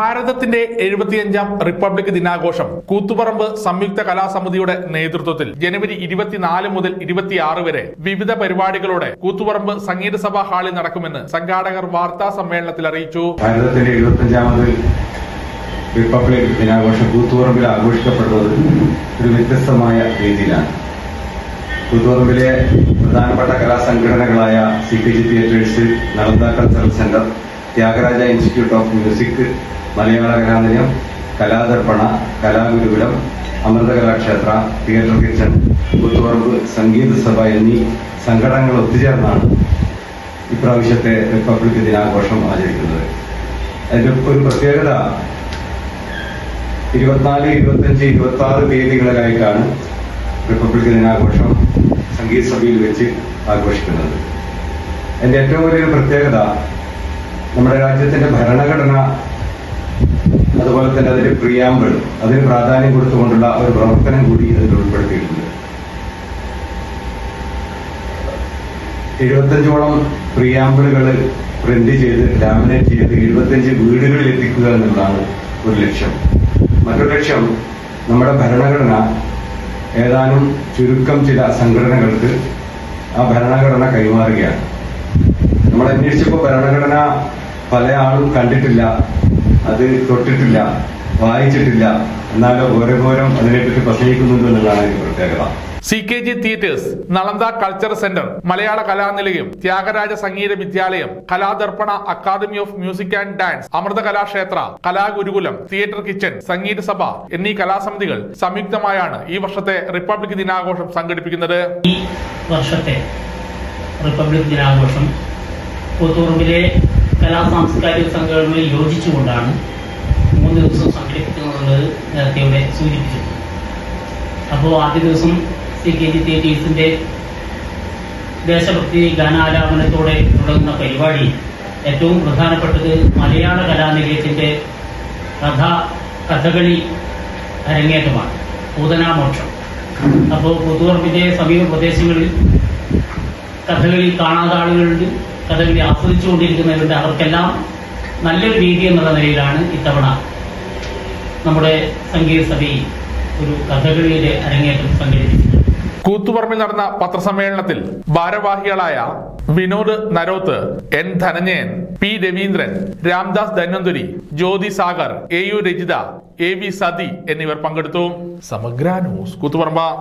ഭാരതത്തിന്റെ 75ാം റിപ്പബ്ലിക് ദിനാഘോഷം കൂത്തുപറമ്പ് സംയുക്ത കലാസമിതിയുടെ നേതൃത്വത്തിൽ ജനുവരി 24 മുതൽ 26 വരെ വിവിധ പരിപാടികളോടെ കൂത്തുപറമ്പ് സംഗീത സഭാ ഹാളിൽ നടക്കുമെന്ന് സംഘാടകർ വാർത്താ സമ്മേളനത്തിൽ അറിയിച്ചു. ഭാരതത്തിന്റെ 75ാമത് റിപ്പബ്ലിക് ദിനാഘോഷം കൂത്തുപറമ്പിൽ ആഘോഷിക്കപ്പെടുന്നത് ഒരു വ്യത്യസ്തമായ രീതിയിലാണ്. കൂത്തുപറമ്പിലെ പ്രധാനപ്പെട്ട കലാസംഘടനകളായ CKG theatres, Nalanda cultural centre, Thyagaraja institute of music, Malayala Kalanilayam, കലാദർപ്പണ, കലാഗുരുകുലം, Amrita Kalakshetra, theatre kitchen, Koothuparamba സംഗീത സഭ എന്നീ സംഘടനകൾ ഒത്തുചേർന്നാണ് ഇപ്രാവശ്യത്തെ റിപ്പബ്ലിക് ദിനാഘോഷം ആചരിക്കുന്നത്. അതിന്റെ ഒരു പ്രത്യേകത 24, 25, 26 തീയതികളിലായിട്ടാണ് റിപ്പബ്ലിക് ദിനാഘോഷം സംഗീത സഭയിൽ വെച്ച് ആഘോഷിക്കുന്നത്. അതിന്റെ ഏറ്റവും വലിയൊരു പ്രത്യേകത നമ്മുടെ രാജ്യത്തിന്റെ ഭരണഘടന, അതുപോലെ തന്നെ അതിന്റെ പ്രിയാമ്പിൾ, അതിന് പ്രാധാന്യം കൊടുത്തുകൊണ്ടുള്ള ഒരു പ്രവർത്തനം കൂടി അതിൽ ഉൾപ്പെടുത്തിയിട്ടുണ്ട്. 75ഓളം പ്രിയാമ്പിളുകൾ പ്രിന്റ് ചെയ്ത് ലാമിനേറ്റ് ചെയ്ത് 75 വീടുകളിൽ എത്തിക്കുക എന്നുള്ളതാണ് ഒരു ലക്ഷ്യം. മറ്റൊരു ലക്ഷ്യം, നമ്മുടെ ഭരണഘടന ഏതാനും ചുരുക്കം ചില സംഘടനകൾക്ക് ആ ഭരണഘടന കൈമാറുകയാണ്. നമ്മൾ അന്വേഷിച്ചപ്പോൾ ഭരണഘടന പല ആളും കണ്ടിട്ടില്ല, അത് തൊട്ടിട്ടില്ല, വായിച്ചിട്ടില്ല, എന്നാലും ഓരോരോരം അതിനെപ്പറ്റി പ്രസംഗിക്കുന്നുണ്ട് എന്നുള്ളതാണ് അതിന്റെ പ്രത്യേകത. CKG theatres, Nalanda cultural centre, Malayala Kalanilayam, Thyagaraja Sangeetha Vidyalayam, Kaladarpana academy of music and dance, Amrita Kalakshetra, Kalagurukulam, theatre kitchen, Sangeetha Sabha എന്നീ കലാസമിതികൾ സംയുക്തമായാണ് ഈ വർഷത്തെ റിപ്പബ്ലിക് ദിനാഘോഷം സംഘടിപ്പിക്കുന്നത്. ഈ വർഷത്തെ റിപ്പബ്ലിക് ദിനാഘോഷം കൂത്തുപറമ്പിലെ കലാ സാംസ്കാരിക സംഘടനകളിൽ യോജിച്ചുകൊണ്ടാണ് 3 ദിവസം സംഘടിപ്പിക്കുന്നത് നേരത്തെ ഇവിടെ സൂചിപ്പിച്ചിട്ടുണ്ട്. അപ്പോൾ ആദ്യ ദിവസം CKG തിയേറ്റേഴ്സിന്റെ ദേശഭക്തി ഗാനാലാപനത്തോടെ തുടങ്ങുന്ന പരിപാടി ഏറ്റവും പ്രധാനപ്പെട്ടത് മലയാള കലാനിലയത്തിന്റെ കഥകളി അരങ്ങേറ്റമാണ്, പൂതനാമോക്ഷം. അപ്പോൾ കൂത്തുപറമ്പിന്റെ സമീപ പ്രദേശങ്ങളിൽ കഥകളി കാണാത്ത ആളുകളുണ്ട്, കഥകളി ആസ്വദിച്ചുകൊണ്ടിരിക്കുന്നവരുണ്ട്. അവർക്കെല്ലാം നല്ലൊരു രീതി എന്നുള്ള നിലയിലാണ് ഇത്തവണ നമ്മുടെ സംഗീത സഭയിൽ ഒരു കഥകളിയുടെ അരങ്ങേറ്റം സംഘടിപ്പിച്ചത്. കൂത്തുപറമ്പിൽ നടന്ന പത്രസമ്മേളനത്തിൽ ഭാരവാഹികളായ വിനോദ് നരോത്ത്, N ധനഞ്ജയൻ, P രവീന്ദ്രൻ, രാംദാസ് ധന്വന്തരി, ജ്യോതി സാഗർ, AU രജിത, AV സതി എന്നിവർ പങ്കെടുത്തു. സമഗ്ര ന്യൂസ്, കൂത്തുപറമ്പ്.